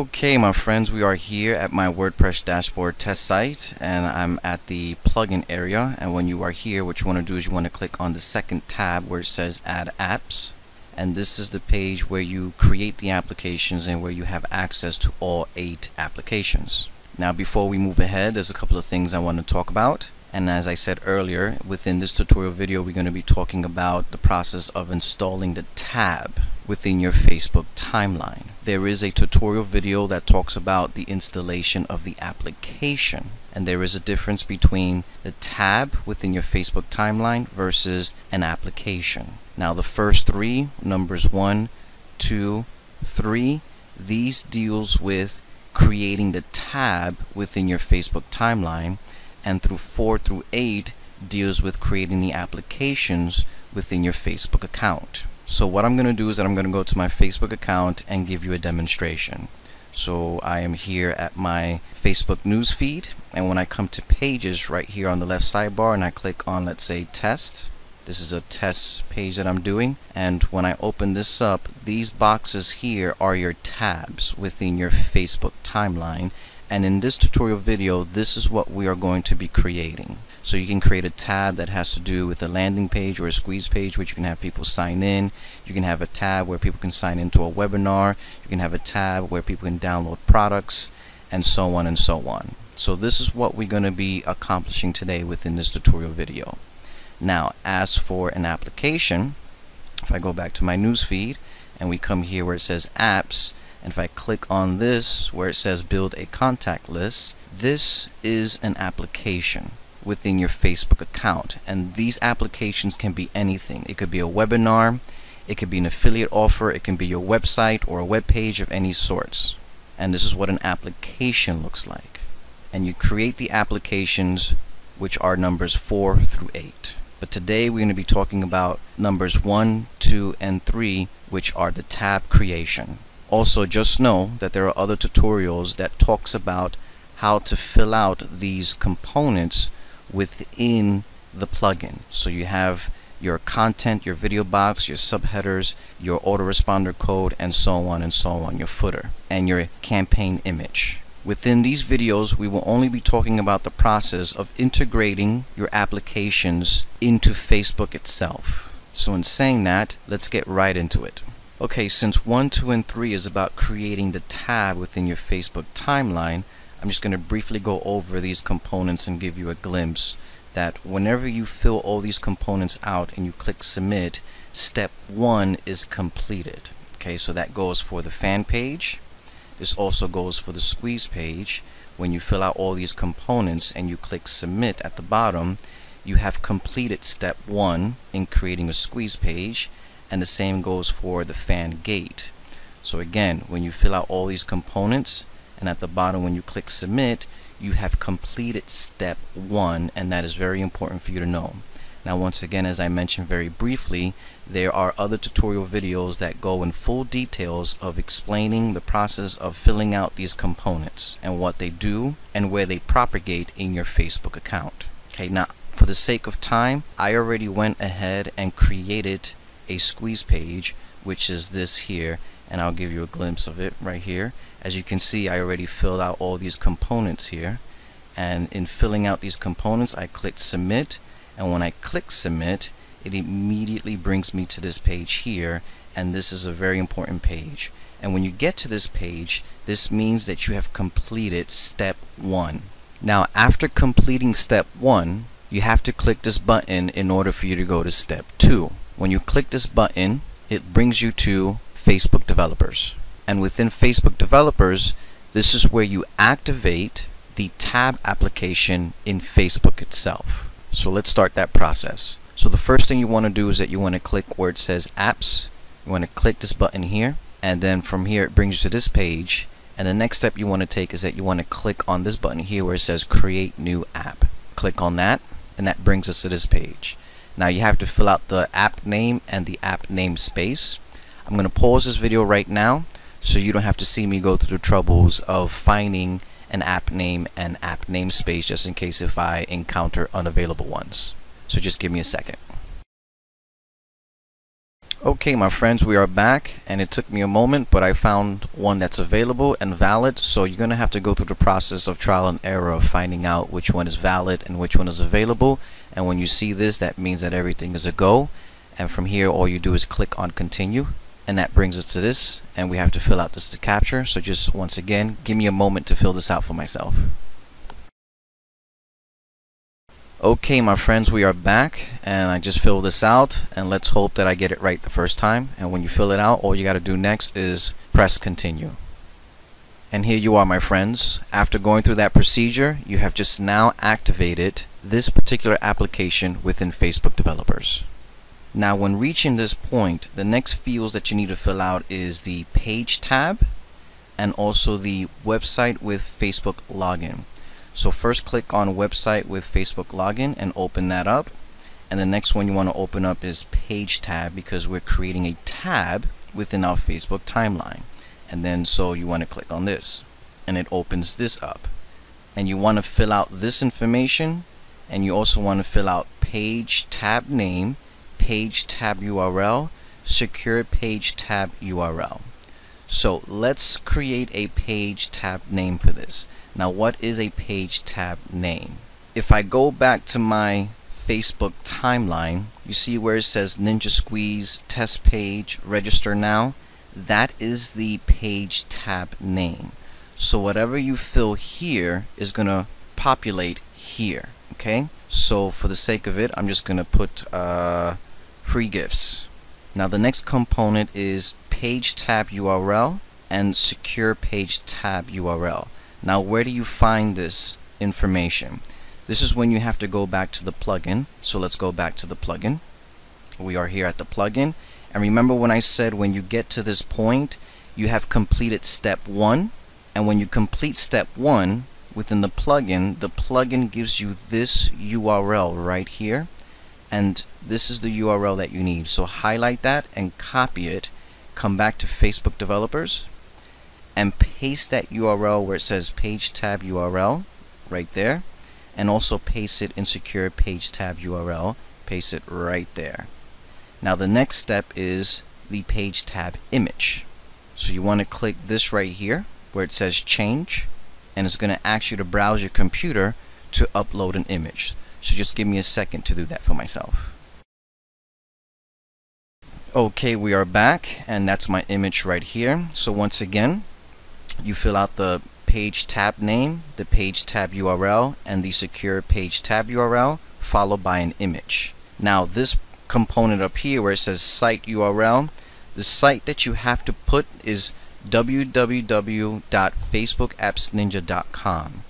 Okay, my friends, we are here at my WordPress dashboard test site, and I'm at the plugin area. And when you are here, what you want to do is you want to click on the second tab where it says Add Apps, and this is the page where you create the applications and where you have access to all 8 applications. Now, before we move ahead, there's a couple of things I want to talk about. And as I said earlier, within this tutorial video, we're going to be talking about the process of installing the tab within your Facebook timeline. There is a tutorial video that talks about the installation of the application, and there is a difference between the tab within your Facebook timeline versus an application. Now, the first 3, numbers 1, 2, 3, these deals with creating the tab within your Facebook timeline, and through 4 through 8 deals with creating the applications within your Facebook account. So what I'm going to do is that I'm going to go to my Facebook account and give you a demonstration. So I am here at my Facebook newsfeed, and when I come to pages right here on the left sidebar and I click on, let's say, test, this is a test page that I'm doing, and when I open this up, these boxes here are your tabs within your Facebook timeline. And in this tutorial video, this is what we are going to be creating. So you can create a tab that has to do with a landing page or a squeeze page, which you can have people sign in. You can have a tab where people can sign into a webinar. You can have a tab where people can download products, and so on and so on. So this is what we're going to be accomplishing today within this tutorial video. Now, as for an application, if I go back to my newsfeed and we come here where it says apps, and if I click on this where it says build a contact list, this is an application within your Facebook account, and these applications can be anything. It could be a webinar, it could be an affiliate offer, it can be your website or a web page of any sorts. And this is what an application looks like. And you create the applications, which are numbers 4 through 8. But today we're going to be talking about numbers 1, 2, and 3, which are the tab creation. Also, just know that there are other tutorials that talks about how to fill out these components within the plugin. So you have your content, your video box, your subheaders, your autoresponder code, and so on, your footer, and your campaign image. Within these videos, we will only be talking about the process of integrating your applications into Facebook itself. So in saying that, let's get right into it. Okay, since 1, 2, and 3 is about creating the tab within your Facebook timeline, I'm just going to briefly go over these components and give you a glimpse that whenever you fill all these components out and you click submit, step 1 is completed. Okay, so that goes for the fan page. This also goes for the squeeze page. When you fill out all these components and you click submit at the bottom, you have completed step 1 in creating a squeeze page. And the same goes for the fan gate. So again, when you fill out all these components and at the bottom when you click submit, you have completed step 1, and that is very important for you to know. Now, once again, as I mentioned very briefly, there are other tutorial videos that go in full details of explaining the process of filling out these components and what they do and where they propagate in your Facebook account. Okay, now for the sake of time, I already went ahead and created a squeeze page, which is this here, and I'll give you a glimpse of it right here. As you can see, I already filled out all these components here, and in filling out these components I clicked submit, and when I click submit, it immediately brings me to this page here, and this is a very important page. And when you get to this page, this means that you have completed step 1. Now, after completing step 1, you have to click this button in order for you to go to step 2. When you click this button, it brings you to Facebook Developers. And within Facebook Developers, this is where you activate the tab application in Facebook itself. So let's start that process. So the first thing you want to do is that you want to click where it says apps. You want to click this button here, and then from here it brings you to this page. And the next step you want to take is that you want to click on this button here where it says create new app. Click on that, and that brings us to this page. Now you have to fill out the app name and the app namespace. I'm going to pause this video right now so you don't have to see me go through the troubles of finding an app name and app namespace just in case if I encounter unavailable ones. So just give me a second. Okay, my friends, we are back, and it took me a moment, but I found one that's available and valid. So you're gonna have to go through the process of trial and error of finding out which one is valid and which one is available. And when you see this, that means that everything is a go. And from here, all you do is click on continue, and that brings us to this, and we have to fill out this to capture. So just once again, give me a moment to fill this out for myself. Okay, my friends, we are back, and I just filled this out, and let's hope that I get it right the first time. And when you fill it out, all you got to do next is press continue. And here you are, my friends. After going through that procedure, you have just now activated this particular application within Facebook Developers. Now, when reaching this point, the next fields that you need to fill out is the page tab and also the website with Facebook login. So first click on website with Facebook login and open that up. And the next one you want to open up is page tab, because we're creating a tab within our Facebook timeline. And then so you want to click on this, and it opens this up. And you want to fill out this information, and you also want to fill out page tab name, page tab URL, secure page tab URL. So let's create a page tab name for this. Now, what is a page tab name? If I go back to my Facebook timeline, you see where it says Ninja Squeeze test page, register now. That is the page tab name. So whatever you fill here is gonna populate here. Okay, so for the sake of it, I'm just gonna put free gifts. Now the next component is page tab URL and secure page tab URL. Now where do you find this information? This is when you have to go back to the plugin. So let's go back to the plugin. We are here at the plugin, and remember when I said when you get to this point you have completed step 1, and when you complete step 1 within the plugin gives you this URL right here, and this is the URL that you need. So highlight that and copy it, come back to Facebook Developers and paste that URL where it says page tab URL right there, and also paste it in secure page tab URL, paste it right there. Now the next step is the page tab image. So you want to click this right here where it says change, and it's going to ask you to browse your computer to upload an image. So just give me a second to do that for myself. Okay, we are back, and that's my image right here. So once again, you fill out the page tab name, the page tab URL, and the secure page tab URL, followed by an image. Now this component up here where it says site URL, the site that you have to put is www.facebookappsninja.com.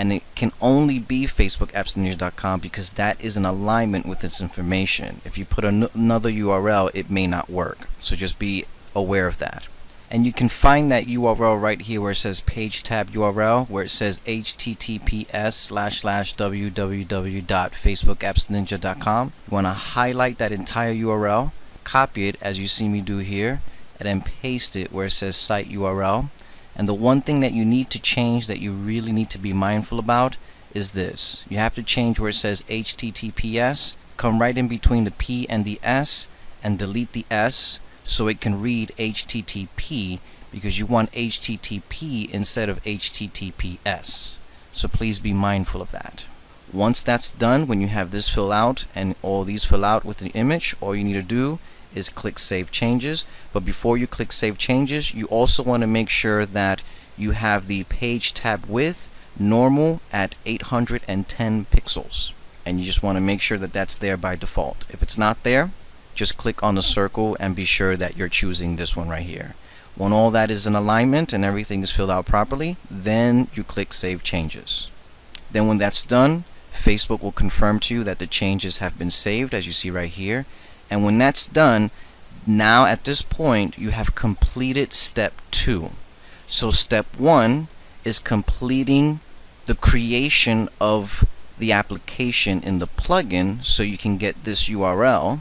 And it can only be facebookappsninja.com because that is in alignment with this information. If you put another URL, it may not work. So just be aware of that. And you can find that URL right here where it says page tab URL, where it says https://www.facebookappsninja.com. You want to highlight that entire URL, copy it as you see me do here, and then paste it where it says site URL. And the one thing that you need to change, that you really need to be mindful about, is this. You have to change where it says https, come right in between the P and the S, and delete the S so it can read HTTP, because you want HTTP instead of HTTPS. So please be mindful of that. Once that's done, when you have this fill out and all these fill out with the image, all you need to do is click Save Changes. But before you click Save Changes, you also want to make sure that you have the page tab width normal at 810 pixels, and you just want to make sure that that's there by default. If it's not there, just click on the circle and be sure that you're choosing this one right here. When all that is in alignment and everything is filled out properly, then you click Save Changes. Then when that's done, Facebook will confirm to you that the changes have been saved, as you see right here. And when that's done, now at this point you have completed step 2. So step 1 is completing the creation of the application in the plugin so you can get this URL,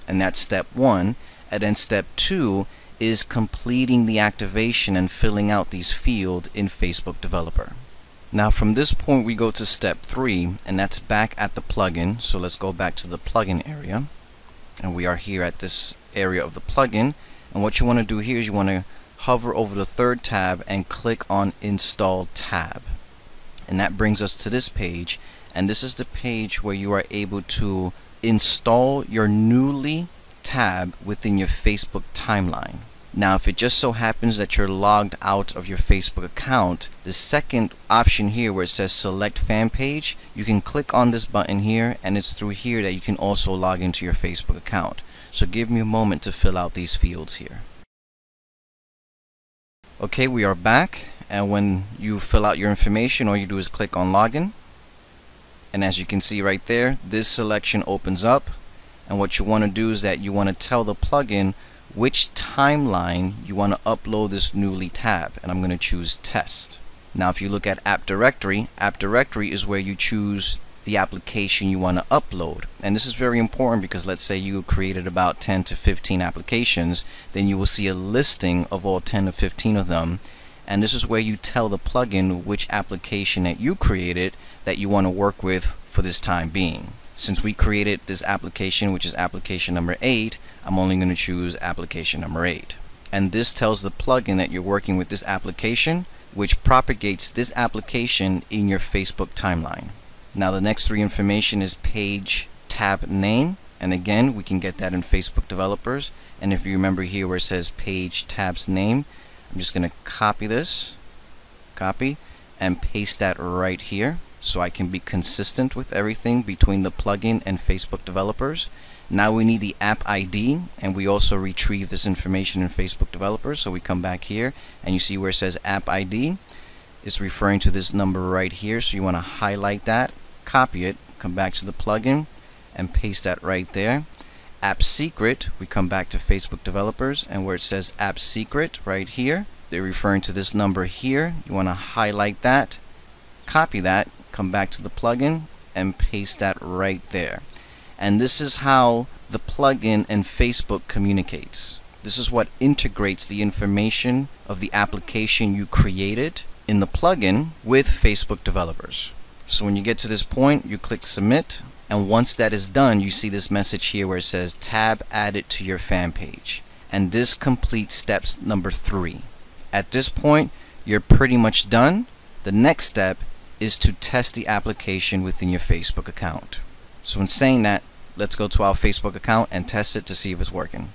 and that's step 1. And then step 2 is completing the activation and filling out these fields in Facebook Developer. Now from this point we go to step 3, and that's back at the plugin. So let's go back to the plugin area. and we are here at this area of the plugin. And what you want to do here is you want to hover over the third tab and click on Install tab, and that brings us to this page. And this is the page where you are able to install your newly tab within your Facebook timeline. Now, if it just so happens that you're logged out of your Facebook account, the second option here where it says select fan page, you can click on this button here, and it's through here that you can also log into your Facebook account. So give me a moment to fill out these fields here. Okay, we are back, and when you fill out your information, all you do is click on login, and as you can see right there, this selection opens up. And what you want to do is that you want to tell the plugin which timeline you want to upload this newly tab, and I'm going to choose test. Now if you look at app directory is where you choose the application you want to upload. And this is very important because let's say you created about 10 to 15 applications, then you will see a listing of all 10 to 15 of them, and this is where you tell the plugin which application that you created that you want to work with for this time being. Since we created this application, which is application number 8, I'm only going to choose application number 8. And this tells the plugin that you're working with this application, which propagates this application in your Facebook timeline. Now the next three information is page tab name, and again we can get that in Facebook developers. And if you remember here where it says page tabs name, I'm just going to copy this, and paste that right here so I can be consistent with everything between the plugin and Facebook developers. Now we need the app ID, and we also retrieve this information in Facebook developers. So we come back here and you see where it says app ID. It's referring to this number right here, so you want to highlight that, copy it, come back to the plugin and paste that right there. App secret, we come back to Facebook developers, and where it says app secret right here, they're referring to this number here. You want to highlight that, copy that, come back to the plugin and paste that right there. And this is how the plugin and Facebook communicates. This is what integrates the information of the application you created in the plugin with Facebook developers. So when you get to this point, you click submit, and once that is done, you see this message here where it says tab added to your fan page, and this completes steps number 3. At this point, you're pretty much done. The next step is to test the application within your Facebook account. So in saying that, let's go to our Facebook account and test it to see if it's working.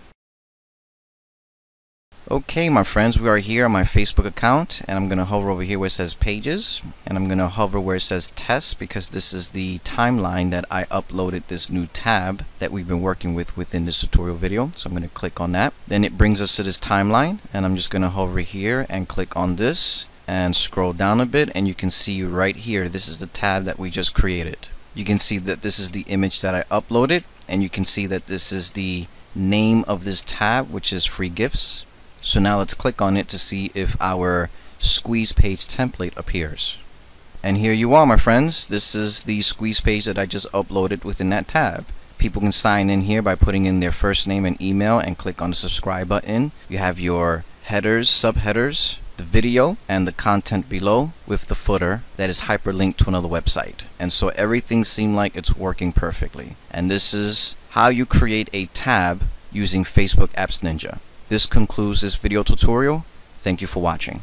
Okay, my friends, we are here on my Facebook account, and I'm going to hover over here where it says pages, and I'm going to hover where it says test, because this is the timeline that I uploaded this new tab that we've been working with within this tutorial video. So I'm going to click on that. Then it brings us to this timeline, and I'm just going to hover here and click on this and scroll down a bit, and you can see right here, this is the tab that we just created. You can see that this is the image that I uploaded, and you can see that this is the name of this tab, which is free gifts. So now let's click on it to see if our squeeze page template appears. And here you are, my friends. This is the squeeze page that I just uploaded within that tab. People can sign in here by putting in their first name and email and click on the subscribe button. You have your headers, subheaders, the video, and the content below with the footer that is hyperlinked to another website. And so everything seemed like it's working perfectly. And this is how you create a tab using Facebook Apps Ninja. This concludes this video tutorial. Thank you for watching.